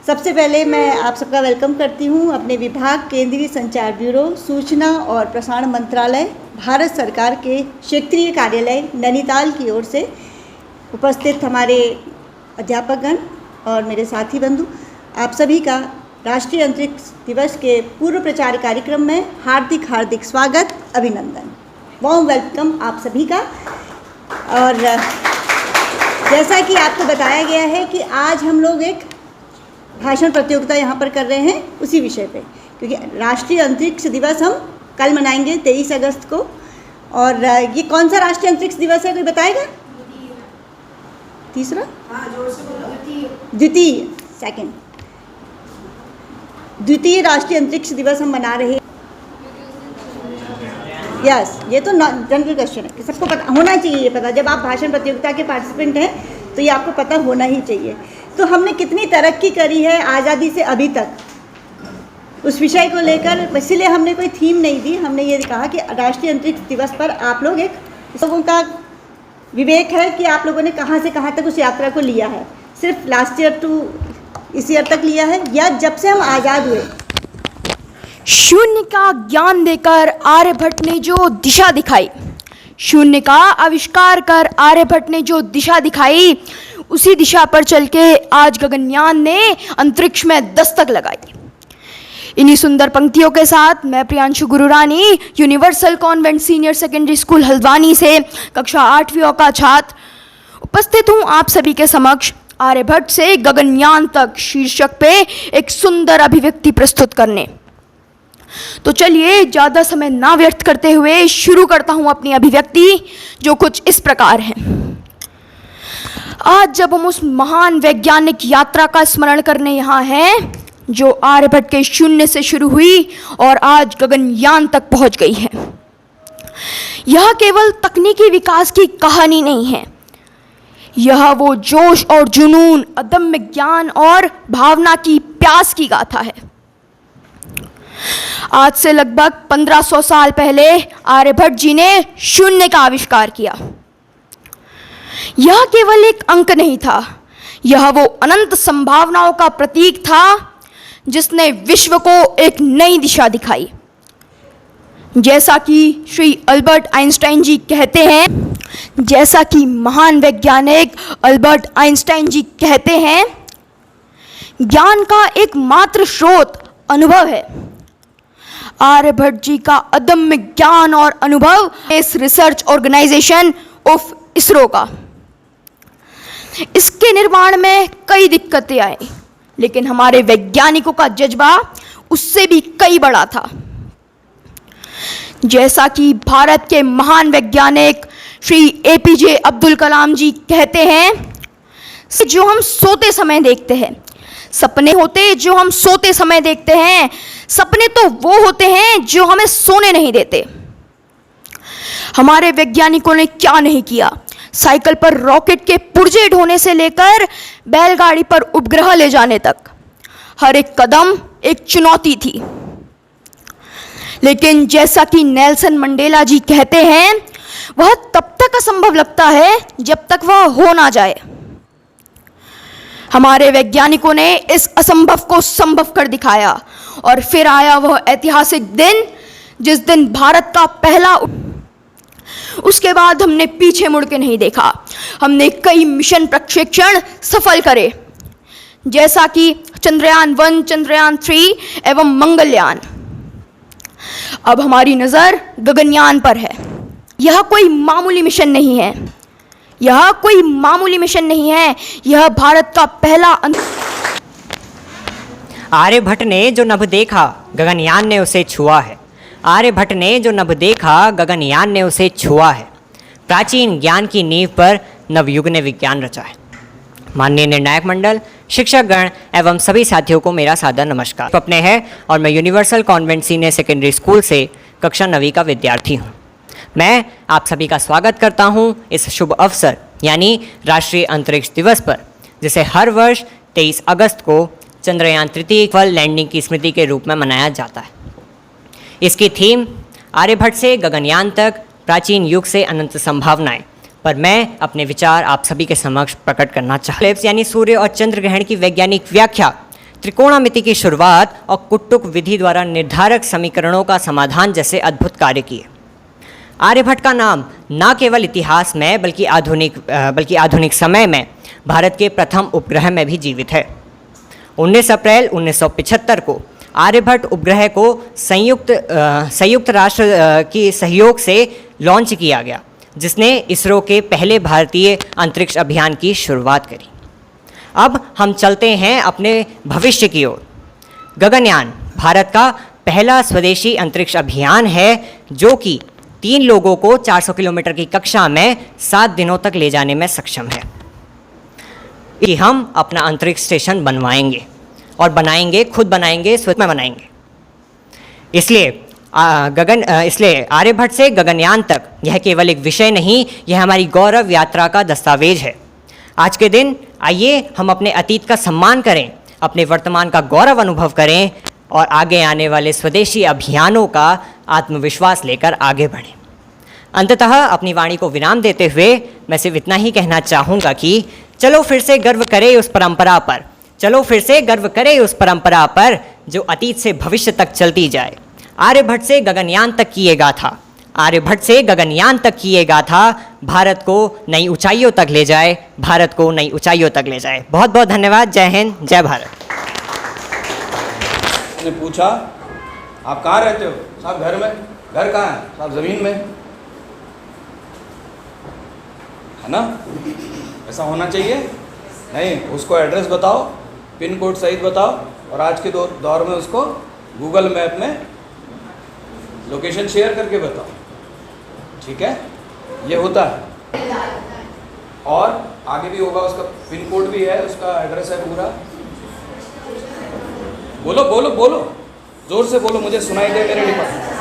सबसे पहले मैं आप सबका वेलकम करती हूँ अपने विभाग केंद्रीय संचार ब्यूरो सूचना और प्रसारण मंत्रालय भारत सरकार के क्षेत्रीय कार्यालय नैनीताल की ओर से उपस्थित हमारे अध्यापकगण और मेरे साथी बंधु, आप सभी का राष्ट्रीय अंतरिक्ष दिवस के पूर्व प्रचार कार्यक्रम में हार्दिक हार्दिक स्वागत, अभिनंदन, वार्म वेलकम आप सभी का। और जैसा कि आपको बताया गया है कि आज हम लोग एक भाषण प्रतियोगिता यहाँ पर कर रहे हैं उसी विषय पे, क्योंकि राष्ट्रीय अंतरिक्ष दिवस हम कल मनाएंगे 23 अगस्त को। और ये कौन सा राष्ट्रीय अंतरिक्ष दिवस है, कोई बताएगा? तीसरा? द्वितीय, सेकंड, द्वितीय राष्ट्रीय अंतरिक्ष दिवस हम मना रहे हैं। यस, ये तो जनरल क्वेश्चन है कि सबको पता होना चाहिए। ये पता, जब आप भाषण प्रतियोगिता के पार्टिसिपेंट हैं तो ये आपको पता होना ही चाहिए। तो हमने कितनी तरक्की करी है आज़ादी से अभी तक, उस विषय को लेकर इसीलिए हमने कोई थीम नहीं दी। हमने ये कहा कि राष्ट्रीय अंतरिक्ष दिवस पर आप लोग लोगों का विवेक है कि आप लोगों ने कहाँ से कहाँ तक उस यात्रा को लिया है। सिर्फ लास्ट ईयर टू इस ईयर तक लिया है या जब से हम आज़ाद हुए। शून्य का ज्ञान देकर आर्यभट्ट ने जो दिशा दिखाई, शून्य का आविष्कार कर आर्यभट्ट ने जो दिशा दिखाई, उसी दिशा पर चल के आज गगनयान ने अंतरिक्ष में दस्तक लगाई। इन्हीं सुंदर पंक्तियों के साथ मैं Priyanshu Gururani, universal convent senior secondary school Haldwani से कक्षा 8वीं का छात्र उपस्थित हूँ आप सभी के समक्ष आर्यभट्ट से गगनयान तक शीर्षक पे एक सुंदर अभिव्यक्ति प्रस्तुत करने। तो चलिए ज़्यादा समय ना व्यर्थ करते हुए शुरू करता हूँ अपनी अभिव्यक्ति, जो कुछ इस प्रकार है। आज जब हम उस महान वैज्ञानिक यात्रा का स्मरण करने यहाँ हैं जो आर्यभट्ट के शून्य से शुरू हुई और आज गगनयान तक पहुँच गई है, यह केवल तकनीकी विकास की कहानी नहीं है, यह वो जोश और जुनून, अदम्य ज्ञान और भावना की प्यास की गाथा है। आज से लगभग 1500 साल पहले आर्यभट्ट जी ने शून्य का आविष्कार किया। यह केवल एक अंक नहीं था, यह वो अनंत संभावनाओं का प्रतीक था जिसने विश्व को एक नई दिशा दिखाई। जैसा कि श्री अल्बर्ट आइंस्टाइन जी कहते हैं, जैसा कि महान वैज्ञानिक अल्बर्ट आइंस्टाइन जी कहते हैं, ज्ञान का एकमात्र स्रोत अनुभव है। आर्यभट्ट जी का अदम्य ज्ञान और अनुभव इस रिसर्च ऑर्गेनाइजेशन ऑफ इसरो का। इसके निर्माण में कई दिक्कतें आई, लेकिन हमारे वैज्ञानिकों का जज्बा उससे भी कई बड़ा था। जैसा कि भारत के महान वैज्ञानिक श्री एपीजे अब्दुल कलाम जी कहते हैं, जो हम सोते समय देखते हैं, सपने होते जो हम सोते समय देखते हैं, सपने तो वो होते हैं जो हमें सोने नहीं देते। हमारे वैज्ञानिकों ने क्या नहीं किया, साइकिल पर रॉकेट के पुर्जे ढोने से लेकर बैलगाड़ी पर उपग्रह ले जाने तक, हर एक कदम एक चुनौती थी। लेकिन जैसा कि नेल्सन मंडेला जी कहते हैं, वह तब तक असंभव लगता है जब तक वह हो ना जाए। हमारे वैज्ञानिकों ने इस असंभव को संभव कर दिखाया और फिर आया वह ऐतिहासिक दिन जिस दिन भारत का पहला। उसके बाद हमने पीछे मुड़ के नहीं देखा। हमने कई मिशन प्रक्षेपण सफल करे, जैसा कि चंद्रयान 1, चंद्रयान 3 एवं मंगलयान। अब हमारी नज़र गगनयान पर है। यह कोई मामूली मिशन नहीं है, यह कोई मामूली मिशन नहीं है, यह भारत का पहला। आर्यभट्ट ने जो नभ देखा गगनयान ने उसे छुआ है। आर्यभट्ट ने जो नभ देखा गगनयान ने उसे छुआ है। प्राचीन ज्ञान की नींव पर नवयुग ने विज्ञान रचा है। माननीय निर्णायक मंडल, शिक्षकगण एवं सभी साथियों को मेरा सादर नमस्कार। अपने है और मैं universal convent senior secondary school से कक्षा 9वीं का विद्यार्थी हूँ। मैं आप सभी का स्वागत करता हूँ इस शुभ अवसर यानी राष्ट्रीय अंतरिक्ष दिवस पर, जिसे हर वर्ष 23 अगस्त को चंद्रयान 3 सफल लैंडिंग की स्मृति के रूप में मनाया जाता है। इसकी थीम आर्यभट्ट से गगनयान तक, प्राचीन युग से अनंत संभावनाएं पर मैं अपने विचार आप सभी के समक्ष प्रकट करना चाहता हूँ। यानी सूर्य और चंद्र ग्रहण की वैज्ञानिक व्याख्या त्रिकोणमिति की शुरुआत और कुट्टुक विधि द्वारा निर्धारक समीकरणों का समाधान जैसे अद्भुत कार्य किए। आर्यभट्ट का नाम न केवल इतिहास में बल्कि आधुनिक समय में भारत के प्रथम उपग्रह में भी जीवित है। 19 अप्रैल 1975 को आर्यभट्ट उपग्रह को संयुक्त राष्ट्र की सहयोग से लॉन्च किया गया, जिसने इसरो के पहले भारतीय अंतरिक्ष अभियान की शुरुआत करी। अब हम चलते हैं अपने भविष्य की ओर। गगनयान भारत का पहला स्वदेशी अंतरिक्ष अभियान है जो कि 3 लोगों को 400 किलोमीटर की कक्षा में 7 दिनों तक ले जाने में सक्षम है। कि हम अपना अंतरिक्ष स्टेशन बनवाएंगे और खुद बनाएंगे, स्वयं में बनाएंगे। इसलिए आर्यभट्ट से गगनयान तक यह केवल एक विषय नहीं, यह हमारी गौरव यात्रा का दस्तावेज है। आज के दिन आइए हम अपने अतीत का सम्मान करें, अपने वर्तमान का गौरव अनुभव करें और आगे आने वाले स्वदेशी अभियानों का आत्मविश्वास लेकर आगे बढ़ें। अंततः अपनी वाणी को विराम देते हुए मैं सिर्फ इतना ही कहना चाहूँगा कि चलो फिर से गर्व करें उस परंपरा पर जो अतीत से भविष्य तक चलती जाए। आर्यभट्ट से गगनयान तक की ये गाथा भारत को नई ऊंचाइयों तक ले जाए, बहुत बहुत धन्यवाद। जय हिंद, जय भारत। ने पूछा आप कहाँ रहते हो? साहब घर में। घर कहाँ है? साहब ज़मीन में। है ना? ऐसा होना चाहिए? नहीं, उसको एड्रेस बताओ, पिन कोड सहित बताओ और आज के दौर में उसको गूगल मैप में लोकेशन शेयर करके बताओ। ठीक है, ये होता है। और आगे भी होगा, उसका पिन कोड भी है, उसका एड्रेस है पूरा। बोलो बोलो बोलो, जोर से बोलो, मुझे सुनाई दे मेरे डिपार्टमेंट।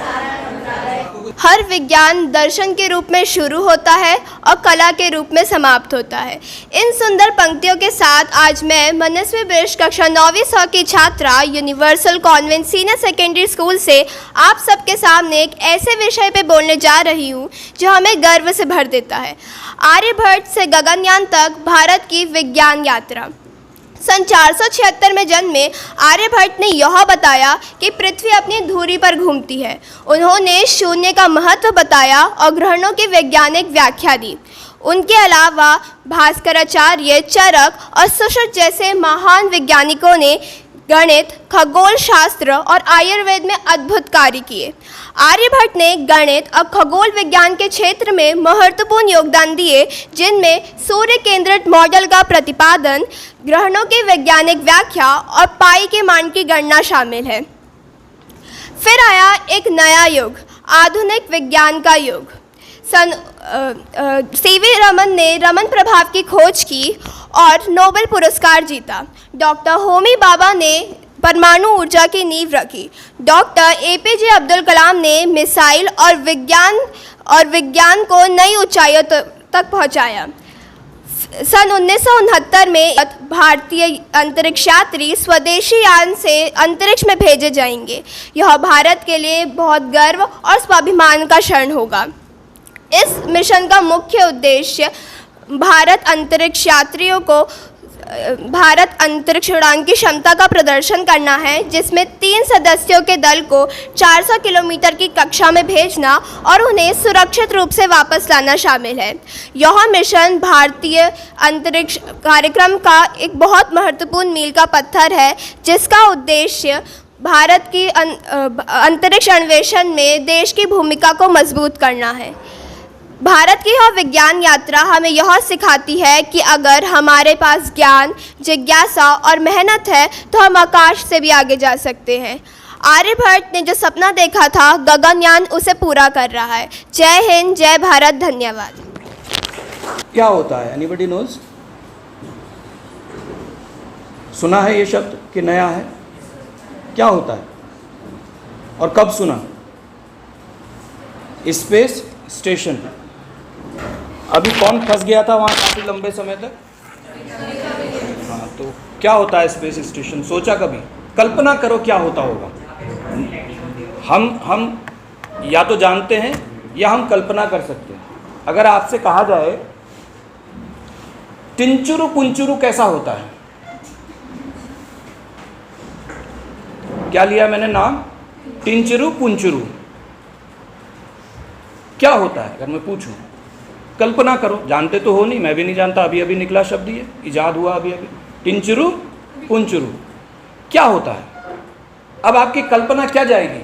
हर विज्ञान दर्शन के रूप में शुरू होता है और कला के रूप में समाप्त होता है। इन सुंदर पंक्तियों के साथ आज मैं मनस्वी वृक्ष कक्षा 9वीं स की छात्रा universal convent senior secondary school से आप सबके सामने एक ऐसे विषय पे बोलने जा रही हूँ जो हमें गर्व से भर देता है। आर्यभट्ट से गगनयान तक भारत की विज्ञान यात्रा। सन 476 में जन्मे आर्यभट्ट ने यह बताया कि पृथ्वी अपनी धुरी पर घूमती है। उन्होंने शून्य का महत्व बताया और ग्रहणों की वैज्ञानिक व्याख्या दी। उनके अलावा भास्कराचार्य, चरक और सुश्रुत जैसे महान वैज्ञानिकों ने गणित, खगोल शास्त्र और आयुर्वेद में अद्भुत कार्य किए। आर्यभट्ट ने गणित और खगोल विज्ञान के क्षेत्र में महत्वपूर्ण योगदान दिए, जिनमें सूर्य केंद्रित मॉडल का प्रतिपादन, ग्रहणों की वैज्ञानिक व्याख्या और पाई के मान की गणना शामिल है। फिर आया एक नया युग, आधुनिक विज्ञान का युग। सन सीवी रमन ने रमन प्रभाव की खोज की और नोबेल पुरस्कार जीता। डॉक्टर होमी भाभा ने परमाणु ऊर्जा की नींव रखी। डॉक्टर एपीजे अब्दुल कलाम ने मिसाइल और विज्ञान को नई ऊंचाइयों तक पहुंचाया। सन 1969 में भारतीय अंतरिक्ष यात्री स्वदेशी यान से अंतरिक्ष में भेजे जाएंगे। यह भारत के लिए बहुत गर्व और स्वाभिमान का क्षण होगा। इस मिशन का मुख्य उद्देश्य भारत अंतरिक्ष यात्रियों को भारत अंतरिक्ष उड़ान की क्षमता का प्रदर्शन करना है, जिसमें 3 सदस्यों के दल को 400 किलोमीटर की कक्षा में भेजना और उन्हें सुरक्षित रूप से वापस लाना शामिल है। यह मिशन भारतीय अंतरिक्ष कार्यक्रम का एक बहुत महत्वपूर्ण मील का पत्थर है, जिसका उद्देश्य भारत की अंतरिक्ष अन्वेषण में देश की भूमिका को मजबूत करना है। भारत की यह विज्ञान यात्रा हमें यह सिखाती है कि अगर हमारे पास ज्ञान, जिज्ञासा और मेहनत है तो हम आकाश से भी आगे जा सकते हैं। आर्यभट्ट ने जो सपना देखा था, गगनयान उसे पूरा कर रहा है। जय हिंद, जय भारत, धन्यवाद। क्या होता है? Anybody knows? सुना है ये शब्द कि नया है? क्या होता है और कब सुना? Space station. अभी कौन फंस गया था वहाँ काफ़ी लंबे समय तक? हाँ, तो क्या होता है स्पेस स्टेशन? सोचा कभी? कल्पना करो क्या होता होगा। हम या तो जानते हैं या हम कल्पना कर सकते हैं। अगर आपसे कहा जाए टिंचुरु पुंचुरु कैसा होता है? क्या लिया मैंने नाम? टिंचरू पुंचरू। क्या होता है अगर मैं पूछूं? कल्पना करो, जानते तो हो नहीं, मैं भी नहीं जानता, अभी अभी निकला शब्द, ये इजाद हुआ अभी अभी। टिंचरू पुंचरू क्या होता है? अब आपकी कल्पना क्या जाएगी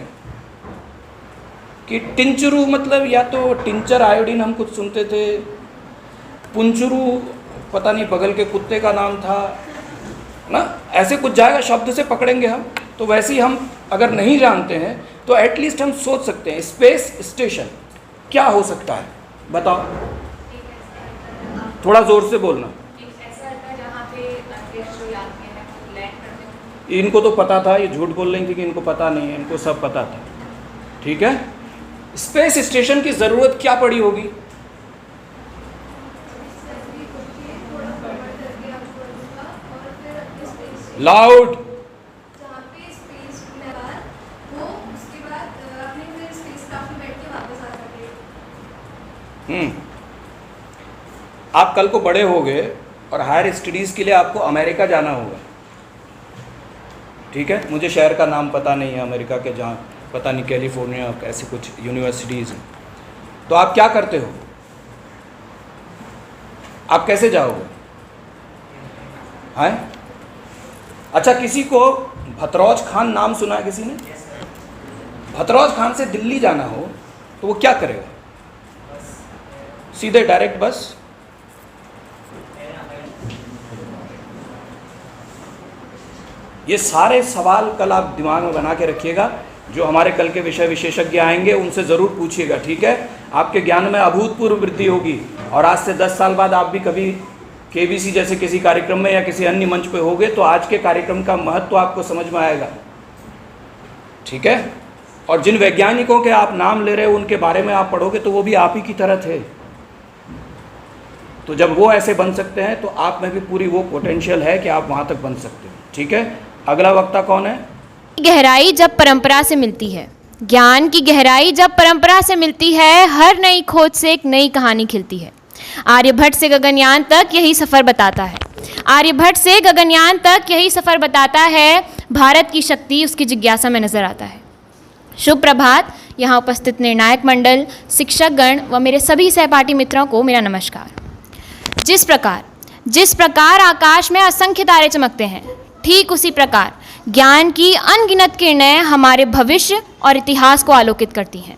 कि टिंचरू मतलब या तो टिंचर आयोडीन हम कुछ सुनते थे, पुंचरू पता नहीं बगल के कुत्ते का नाम था ना, ऐसे कुछ जाएगा, शब्द से पकड़ेंगे हम। तो वैसे ही हम अगर नहीं जानते हैं तो एटलीस्ट हम सोच सकते हैं स्पेस स्टेशन क्या हो सकता है, बताओ, थोड़ा जोर से बोलना। इनको तो पता था, ये झूठ बोल रही थी कि इनको पता नहीं है, इनको सब पता था। ठीक है, स्पेस स्टेशन की ज़रूरत क्या पड़ी होगी? लाउड। आप कल को बड़े हो गए और हायर स्टडीज़ के लिए आपको अमेरिका जाना होगा। ठीक है, मुझे शहर का नाम पता नहीं है अमेरिका के, जहाँ पता नहीं कैलिफोर्निया ऐसी कुछ यूनिवर्सिटीज़ हैं। तो आप क्या करते हो? आप कैसे जाओगे? हैं? अच्छा, किसी को भतरौज खान नाम सुना है किसी ने? भतरौज खान से दिल्ली जाना हो तो वो क्या करेगा? सीधे डायरेक्ट बस। ये सारे सवाल कल आप दिमाग में बना के रखिएगा, जो हमारे कल के विषय विशेषज्ञ आएंगे उनसे ज़रूर पूछिएगा। ठीक है, आपके ज्ञान में अभूतपूर्व वृद्धि होगी और आज से 10 साल बाद आप भी कभी केबीसी जैसे किसी कार्यक्रम में या किसी अन्य मंच पे होगे तो आज के कार्यक्रम का महत्व आपको समझ में आएगा। ठीक है, और जिन वैज्ञानिकों के आप नाम ले रहे हो उनके बारे में आप पढ़ोगे तो वो भी आप ही की तरह थे। तो जब वो ऐसे बन सकते हैं तो आप में भी पूरी वो पोटेंशियल है कि आप वहाँ तक बन सकते हो। ठीक है, अगला वक्ता कौन है? गहराई जब परंपरा से मिलती है, ज्ञान की गहराई जब परंपरा से मिलती है, हर नई खोज से एक नई कहानी खिलती है। आर्यभट्ट से गगनयान तक यही सफ़र बताता है। आर्यभट्ट से गगनयान तक यही सफ़र बताता है। भारत की शक्ति उसकी जिज्ञासा में नज़र आता है। शुभ प्रभात। यहाँ उपस्थित निर्णायक मंडल, शिक्षकगण व मेरे सभी सहपाठी मित्रों को मेरा नमस्कार। जिस प्रकार आकाश में असंख्य तारे चमकते हैं, ठीक उसी प्रकार ज्ञान की अनगिनत किरणें हमारे भविष्य और इतिहास को आलोकित करती हैं।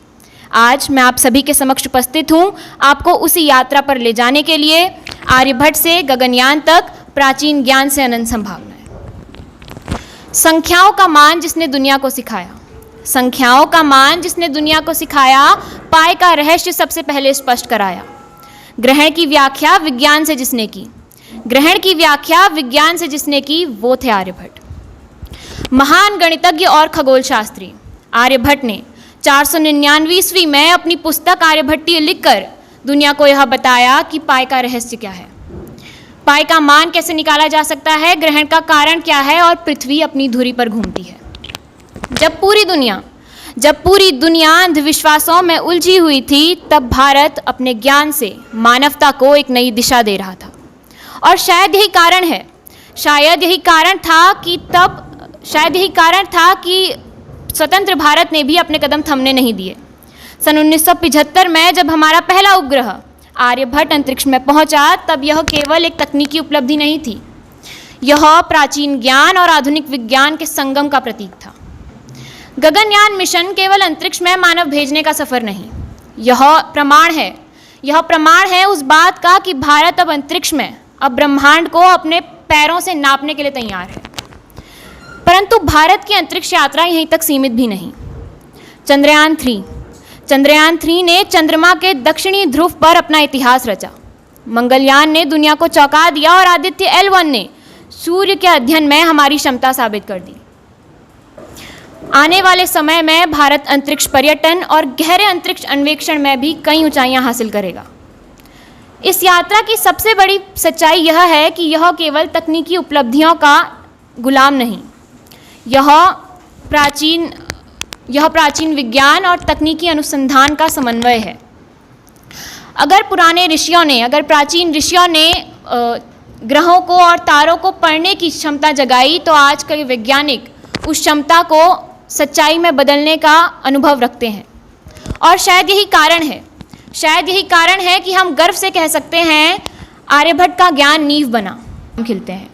आज मैं आप सभी के समक्ष उपस्थित हूँ आपको उसी यात्रा पर ले जाने के लिए। आर्यभट्ट से गगनयान तक, प्राचीन ज्ञान से अनंत संभावनाएं। संख्याओं का मान जिसने दुनिया को सिखाया, संख्याओं का मान जिसने दुनिया को सिखाया, पाई का रहस्य सबसे पहले स्पष्ट कराया। ग्रहण की व्याख्या विज्ञान से जिसने की, ग्रहण की व्याख्या विज्ञान से जिसने की, वो थे आर्यभट्ट। महान गणितज्ञ और खगोल शास्त्री आर्यभट्ट ने 499 ईस्वी में अपनी पुस्तक आर्यभट्टीय लिखकर दुनिया को यह बताया कि पाई का रहस्य क्या है, पाई का मान कैसे निकाला जा सकता है, ग्रहण का कारण क्या है और पृथ्वी अपनी धुरी पर घूमती है। जब पूरी दुनिया अंधविश्वासों में उलझी हुई थी, तब भारत अपने ज्ञान से मानवता को एक नई दिशा दे रहा था। और शायद यही कारण था कि स्वतंत्र भारत ने भी अपने कदम थमने नहीं दिए। सन 1975 में जब हमारा पहला उपग्रह आर्यभट्ट अंतरिक्ष में पहुंचा, तब यह केवल एक तकनीकी उपलब्धि नहीं थी, यह प्राचीन ज्ञान और आधुनिक विज्ञान के संगम का प्रतीक था। गगनयान मिशन केवल अंतरिक्ष में मानव भेजने का सफर नहीं, यह प्रमाण है उस बात का कि भारत अब अंतरिक्ष में, अब ब्रह्मांड को अपने पैरों से नापने के लिए तैयार है। परंतु भारत की अंतरिक्ष यात्रा यहीं तक सीमित भी नहीं। चंद्रयान 3 ने चंद्रमा के दक्षिणी ध्रुव पर अपना इतिहास रचा। मंगलयान ने दुनिया को चौंका दिया और आदित्य L1 ने सूर्य के अध्ययन में हमारी क्षमता साबित कर दी। आने वाले समय में भारत अंतरिक्ष पर्यटन और गहरे अंतरिक्ष अन्वेषण में भी कई ऊंचाइयां हासिल करेगा। इस यात्रा की सबसे बड़ी सच्चाई यह है कि यह केवल तकनीकी उपलब्धियों का गुलाम नहीं, यह प्राचीन विज्ञान और तकनीकी अनुसंधान का समन्वय है। अगर प्राचीन ऋषियों ने ग्रहों को और तारों को पढ़ने की क्षमता जगाई, तो आज के वैज्ञानिक उस क्षमता को सच्चाई में बदलने का अनुभव रखते हैं। और शायद यही कारण है कि हम गर्व से कह सकते हैं आर्यभट्ट का ज्ञान नींव बना खिलते हैं।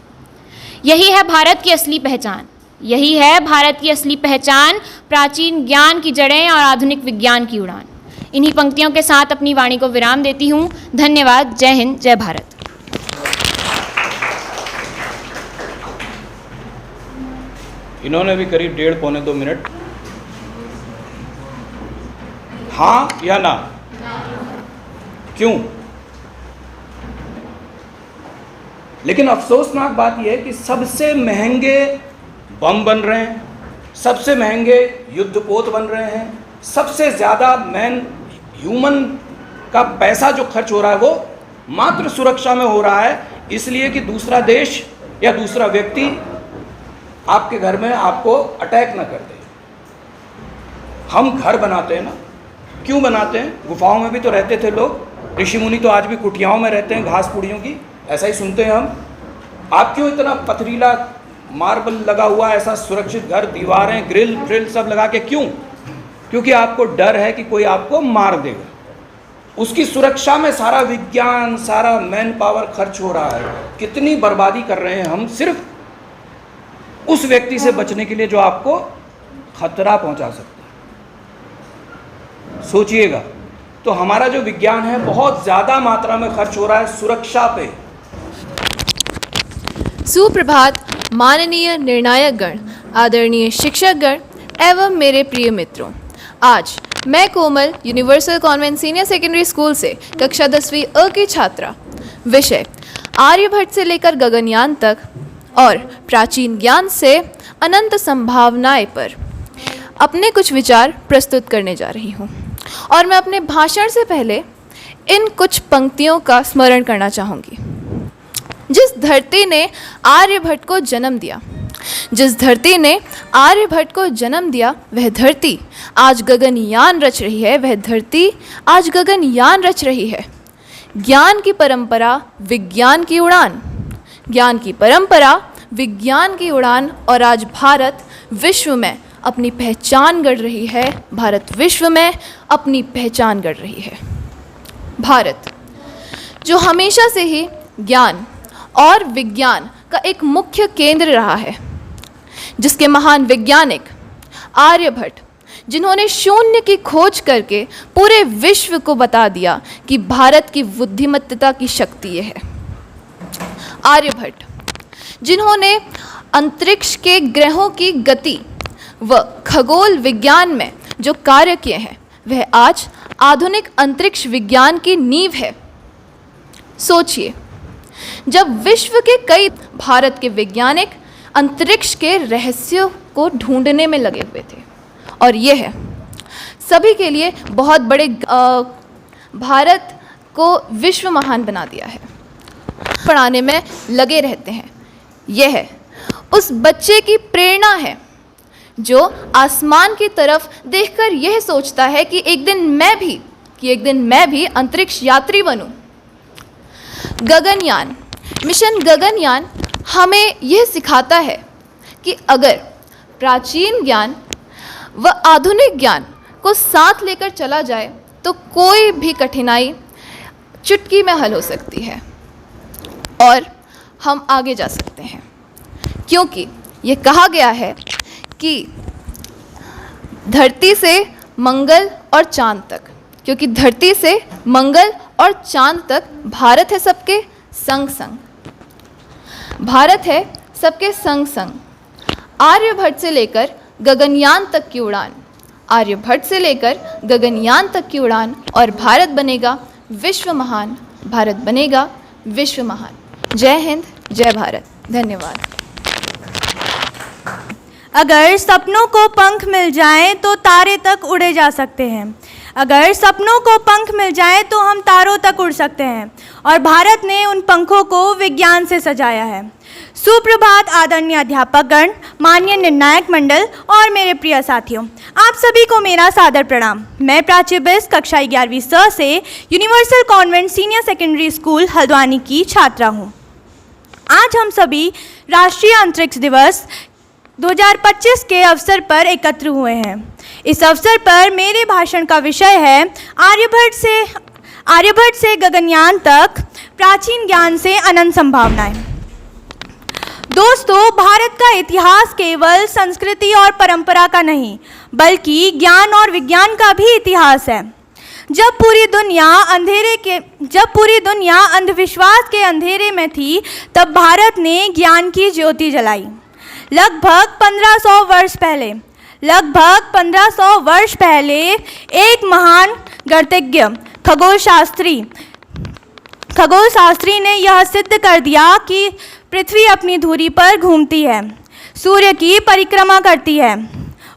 यही है भारत की असली पहचान, प्राचीन ज्ञान की जड़ें और आधुनिक विज्ञान की उड़ान। इन्हीं पंक्तियों के साथ अपनी वाणी को विराम देती हूँ। धन्यवाद। जय हिंद, जय भारत। इन्होंने भी करीब 1.5 पौने 2 मिनट। हाँ या ना? क्यों? लेकिन अफसोसनाक बात यह है कि सबसे महंगे बम बन रहे हैं, सबसे महंगे युद्धपोत बन रहे हैं, सबसे ज़्यादा ह्यूमन का पैसा जो खर्च हो रहा है वो मात्र सुरक्षा में हो रहा है, इसलिए कि दूसरा देश या दूसरा व्यक्ति आपके घर में आपको अटैक ना कर दे। हम घर बनाते हैं ना, क्यों बनाते हैं? गुफाओं में भी तो रहते थे लोग, ऋषि मुनि तो आज भी कुटियाओं में रहते हैं घास पुड़ियों की, ऐसा ही सुनते हैं हम। आप क्यों इतना पथरीला मार्बल लगा हुआ ऐसा सुरक्षित घर, दीवारें, ग्रिल सब लगा के क्यों? क्योंकि आपको डर है कि कोई आपको मार देगा। उसकी सुरक्षा में सारा विज्ञान, सारा मैन पावर खर्च हो रहा है। कितनी बर्बादी कर रहे हैं हम सिर्फ उस व्यक्ति से बचने के लिए जो आपको खतरा पहुंचा सकता है। सोचिएगा, तो हमारा जो विज्ञान है बहुत ज़्यादा मात्रा में खर्च हो रहा है सुरक्षा पे। सुप्रभात माननीय निर्णायक गण, आदरणीय शिक्षक गण एवं मेरे प्रिय मित्रों। आज मैं Komal universal convent senior secondary school से कक्षा 10वीं अ की छात्रा, विषय आर्यभट्ट से लेकर गगनयान तक और प्राचीन ज्ञान से अनंत संभावनाएं पर अपने कुछ विचार प्रस्तुत करने जा रही हूँ। और मैं अपने भाषण से पहले इन कुछ पंक्तियों का स्मरण करना चाहूँगी। जिस धरती ने आर्यभट्ट को जन्म दिया, वह धरती आज गगनयान रच रही है। ज्ञान की परंपरा, विज्ञान की उड़ान, और आज भारत विश्व में अपनी पहचान गढ़ रही है। भारत जो हमेशा से ही ज्ञान और विज्ञान का एक मुख्य केंद्र रहा है, जिसके महान वैज्ञानिक आर्यभट्ट, जिन्होंने शून्य की खोज करके पूरे विश्व को बता दिया कि भारत की बुद्धिमत्ता की शक्ति यह है। आर्यभट्ट जिन्होंने अंतरिक्ष के ग्रहों की गति व खगोल विज्ञान में जो कार्य किए हैं, वह आज आधुनिक अंतरिक्ष विज्ञान की नींव है। सोचिए, जब विश्व के कई भारत के वैज्ञानिक अंतरिक्ष के रहस्यों को ढूंढने में लगे हुए थे, और यह है सभी के लिए बहुत बड़े भारत को विश्व महान बना दिया है, पढ़ाने में लगे रहते हैं। यह उस बच्चे की प्रेरणा है जो आसमान की तरफ देखकर यह सोचता है कि एक दिन मैं भी अंतरिक्ष यात्री बनूं। गगनयान, मिशन गगनयान हमें यह सिखाता है कि अगर प्राचीन ज्ञान व आधुनिक ज्ञान को साथ लेकर चला जाए तो कोई भी कठिनाई चुटकी में हल हो सकती है और हम आगे जा सकते हैं। क्योंकि ये कहा गया है कि धरती से मंगल और चांद तक भारत है सबके संग संग। आर्यभट्ट से लेकर गगनयान तक की उड़ान, और भारत बनेगा विश्व महान। जय हिंद, जय भारत। धन्यवाद। अगर सपनों को पंख मिल जाएं तो तारे तक उड़े जा सकते हैं। अगर सपनों को पंख मिल जाएं तो हम तारों तक उड़ सकते हैं, और भारत ने उन पंखों को विज्ञान से सजाया है। सुप्रभात आदरणीय अध्यापक गण, माननीय निर्णायक मंडल और मेरे प्रिय साथियों, आप सभी को मेरा सादर प्रणाम। मैं प्राची बिस कक्षा 11वीं स से universal convent senior secondary school Haldwani की छात्रा हूँ। आज हम सभी राष्ट्रीय अंतरिक्ष दिवस 2025 के अवसर पर एकत्र हुए हैं। इस अवसर पर मेरे भाषण का विषय है आर्यभट्ट से गगनयान तक, प्राचीन ज्ञान से अनंत संभावनाएं। दोस्तों, भारत का इतिहास केवल संस्कृति और परंपरा का नहीं, बल्कि ज्ञान और विज्ञान का भी इतिहास है। जब पूरी दुनिया अंधविश्वास के अंधेरे में थी, तब भारत ने ज्ञान की ज्योति जलाई। लगभग 1500 वर्ष पहले एक महान गणितज्ञ खगोलशास्त्री ने यह सिद्ध कर दिया कि पृथ्वी अपनी धुरी पर घूमती है, सूर्य की परिक्रमा करती है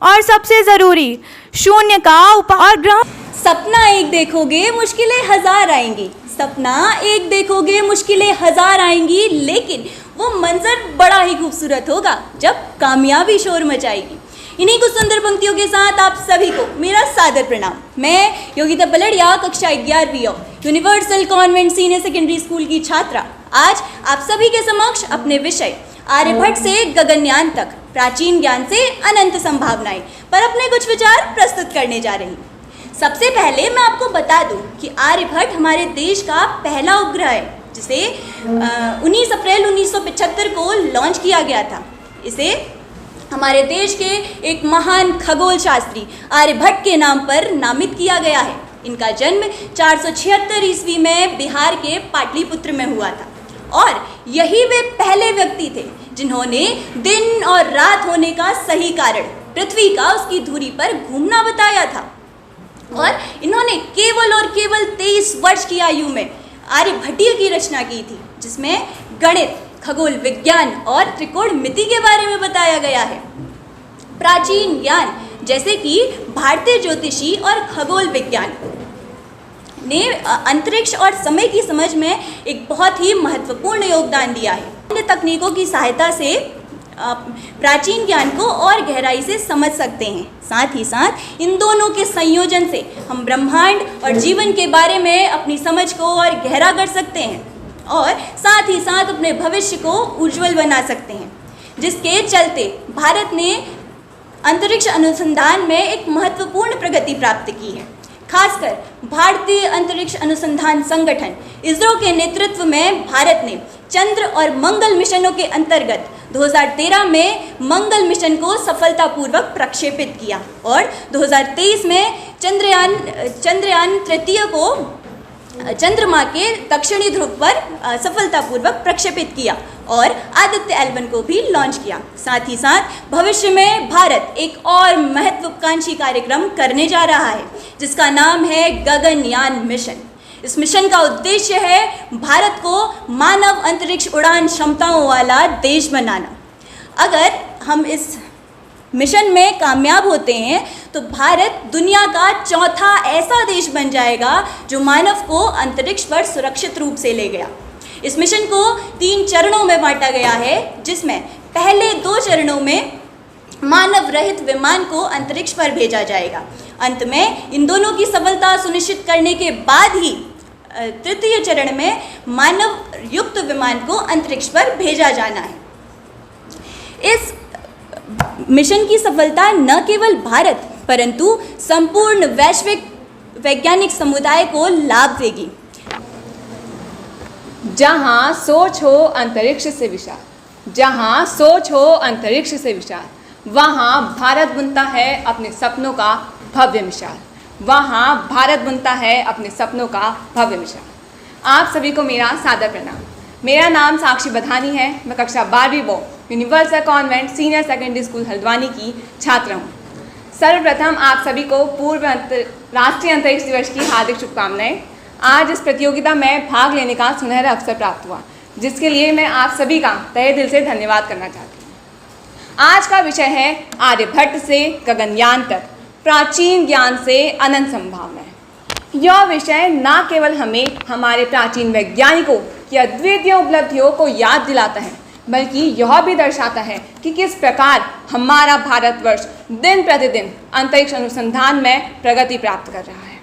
और सबसे ज़रूरी शून्य का उपग्रह। सपना एक देखोगे मुश्किलें हजार आएंगी, सपना एक देखोगे मुश्किलें हजार आएंगी, लेकिन वो मंजर बड़ा ही खूबसूरत होगा जब कामयाबी शोर मचाएगी। इन्हीं कुछ सुंदर पंक्तियों के साथ आप सभी को मेरा सादर प्रणाम। मैं योगिता बलड़िया, कक्षा 11वीं universal convent senior secondary school की छात्रा, आज आप सभी के समक्ष अपने विषय आर्यभट्ट से गगनयान तक, प्राचीन ज्ञान से अनंत संभावनाएं पर अपने कुछ विचार प्रस्तुत करने जा रही हूँ। सबसे पहले मैं आपको बता दूं कि आर्यभट्ट हमारे देश का पहला उपग्रह है, जिसे 19 अप्रैल 1975 को लॉन्च किया गया था। इसे हमारे देश के एक महान खगोल शास्त्री आर्यभट्ट के नाम पर नामित किया गया है। इनका जन्म 476 ईस्वी में बिहार के पाटलिपुत्र में हुआ था और यही वे पहले व्यक्ति थे जिन्होंने दिन और रात होने का सही कारण पृथ्वी का उसकी धुरी पर घूमना बताया था। और इन्होंने केवल 23 वर्ष की आयु में आर्यभट्टीय की रचना की थी, जिसमें गणित, खगोल विज्ञान और त्रिकोणमिति के बारे में बताया गया है। प्राचीन ज्ञान जैसे कि भारतीय ज्योतिषी और खगोल विज्ञान ने अंतरिक्ष और समय की समझ में एक बहुत ही महत्वपूर्ण योगदान दिया है। अन्य तकनीकों की सहायता से प्राचीन ज्ञान को और गहराई से समझ सकते हैं। साथ ही साथ इन दोनों के संयोजन से हम ब्रह्मांड और जीवन के बारे में अपनी समझ को और गहरा कर सकते हैं और साथ ही साथ अपने भविष्य को उज्जवल बना सकते हैं, जिसके चलते भारत ने अंतरिक्ष अनुसंधान में एक महत्वपूर्ण प्रगति प्राप्त की है। खासकर भारतीय अंतरिक्ष अनुसंधान संगठन इसरो के नेतृत्व में भारत ने चंद्र और मंगल मिशनों के अंतर्गत 2013 में मंगल मिशन को सफलतापूर्वक प्रक्षेपित किया और 2023 में चंद्रयान तृतीय को चंद्रमा के दक्षिणी ध्रुव पर सफलतापूर्वक प्रक्षेपित किया और आदित्य L1 को भी लॉन्च किया। साथ ही साथ भविष्य में भारत एक और महत्वाकांक्षी कार्यक्रम करने जा रहा है, जिसका नाम है गगनयान मिशन। इस मिशन का उद्देश्य है भारत को मानव अंतरिक्ष उड़ान क्षमताओं वाला देश बनाना। अगर हम इस मिशन में कामयाब होते हैं तो भारत दुनिया का चौथा ऐसा देश बन जाएगा जो मानव को अंतरिक्ष पर सुरक्षित रूप से ले गया। इस मिशन को 3 चरणों में बांटा गया है, जिसमें पहले 2 चरणों में मानव रहित विमान को अंतरिक्ष पर भेजा जाएगा। अंत में इन दोनों की सफलता सुनिश्चित करने के बाद ही तृतीय चरण में मानव युक्त विमान को अंतरिक्ष पर भेजा जाना है। इस मिशन की सफलता न केवल भारत परंतु संपूर्ण वैश्विक वैज्ञानिक समुदाय को लाभ देगी। जहाँ सोच हो अंतरिक्ष से विशाल, जहाँ सोच हो अंतरिक्ष से विशाल, वहाँ भारत बुनता है अपने सपनों का भव्य मिसाल, वहाँ भारत बुनता है अपने सपनों का भव्य मिसाल। आप सभी को मेरा सादर प्रणाम। मेरा नाम साक्षी बधानी है। मैं कक्षा 12वीं universal convent senior secondary school Haldwani की छात्र हूँ। सर्वप्रथम आप सभी को पूर्व राष्ट्रीय अंतरिक्ष दिवस की हार्दिक शुभकामनाएं। आज इस प्रतियोगिता में भाग लेने का सुनहरा अवसर प्राप्त हुआ, जिसके लिए मैं आप सभी का तहे दिल से धन्यवाद करना चाहती हूँ। आज का विषय है आर्यभट्ट से गगनयान तक, प्राचीन ज्ञान से अनंत संभावनाएं। यह विषय न केवल हमें हमारे प्राचीन वैज्ञानिकों की अद्वितीय उपलब्धियों को याद दिलाता है, बल्कि यह भी दर्शाता है कि किस प्रकार हमारा भारतवर्ष दिन प्रतिदिन अंतरिक्ष अनुसंधान में प्रगति प्राप्त कर रहा है।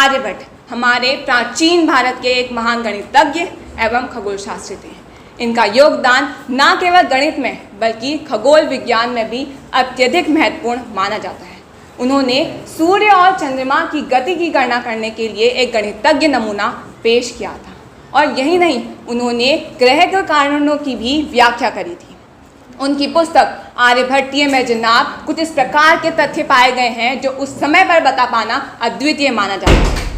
आर्यभट्ट हमारे प्राचीन भारत के एक महान गणितज्ञ एवं खगोल शास्त्री थे। इनका योगदान न केवल गणित में बल्कि खगोल विज्ञान में भी अत्यधिक महत्वपूर्ण माना जाता है। उन्होंने सूर्य और चंद्रमा की गति की गणना करने के लिए एक गणितज्ञ नमूना पेश किया था, और यही नहीं, उन्होंने ग्रह के कारणों की भी व्याख्या करी थी। उनकी पुस्तक आर्यभट्टीय में जनाब कुछ इस प्रकार के तथ्य पाए गए हैं जो उस समय पर बता पाना अद्वितीय माना जाता है।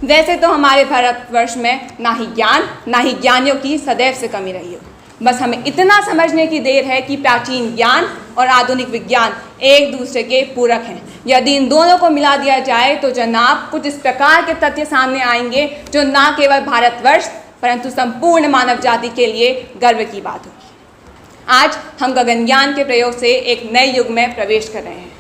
वैसे तो हमारे भारतवर्ष में ना ही ज्ञान ना ही ज्ञानियों की सदैव से कमी रही हो, बस हमें इतना समझने की देर है कि प्राचीन ज्ञान और आधुनिक विज्ञान एक दूसरे के पूरक हैं। यदि इन दोनों को मिला दिया जाए तो जनाब कुछ इस प्रकार के तथ्य सामने आएंगे जो न केवल भारतवर्ष परंतु संपूर्ण मानव जाति के लिए गर्व की बात होगी। आज हम गगनयान के प्रयोग से एक नए युग में प्रवेश कर रहे हैं।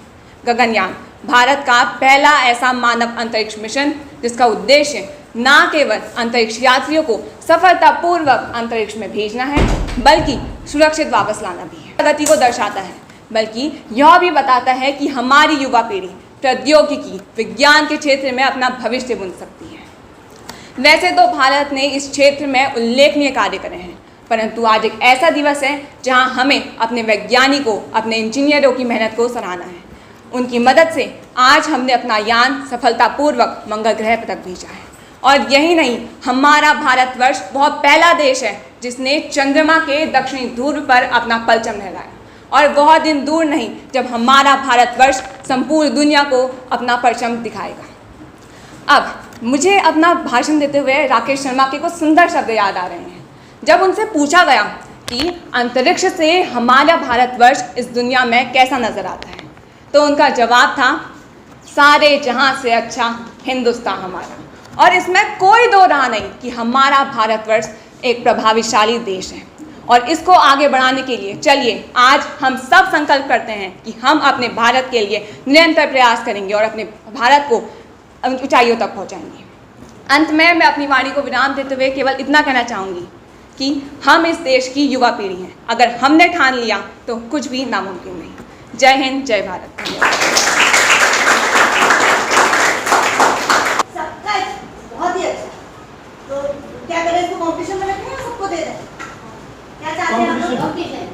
गगनयान भारत का पहला ऐसा मानव अंतरिक्ष मिशन जिसका उद्देश्य न केवल अंतरिक्ष यात्रियों को सफलतापूर्वक अंतरिक्ष में भेजना है बल्कि सुरक्षित वापस लाना भी है। प्रगति को दर्शाता है, बल्कि यह भी बताता है कि हमारी युवा पीढ़ी प्रौद्योगिकी विज्ञान के क्षेत्र में अपना भविष्य बुन सकती है। वैसे तो भारत ने इस क्षेत्र में उल्लेखनीय कार्य करे हैं, परंतु आज एक ऐसा दिवस है जहां हमें अपने वैज्ञानिकों अपने इंजीनियरों की मेहनत को सराहना है। उनकी मदद से आज हमने अपना यान सफलतापूर्वक मंगल ग्रह पर तक भेजा है, और यही नहीं, हमारा भारतवर्ष बहुत पहला देश है जिसने चंद्रमा के दक्षिणी ध्रुव पर अपना परचम लहराया, और बहुत दिन दूर नहीं जब हमारा भारतवर्ष संपूर्ण दुनिया को अपना परचम दिखाएगा। अब मुझे अपना भाषण देते हुए राकेश शर्मा के कुछ सुंदर शब्द याद आ रहे हैं। जब उनसे पूछा गया कि अंतरिक्ष से हमारा भारतवर्ष इस दुनिया में कैसा नज़र आता है, तो उनका जवाब था, सारे जहां से अच्छा हिंदुस्तान हमारा। और इसमें कोई दो राह नहीं कि हमारा भारतवर्ष एक प्रभावशाली देश है, और इसको आगे बढ़ाने के लिए चलिए आज हम सब संकल्प करते हैं कि हम अपने भारत के लिए निरंतर प्रयास करेंगे और अपने भारत को ऊंचाइयों तक पहुंचाएंगे। अंत में मैं अपनी वाणी को विराम देते हुए केवल इतना कहना चाहूँगी कि हम इस देश की युवा पीढ़ी हैं। अगर हमने ठान लिया तो कुछ भी नामुमकिन नहीं। जय हिंद, जय भारत। सबका बहुत ही अच्छा। तो क्या करें, इसको कॉम्पिटिशन में रखें या सबको दे दें? क्या चाहते हैं आप लोग? कॉम्पिटिशन।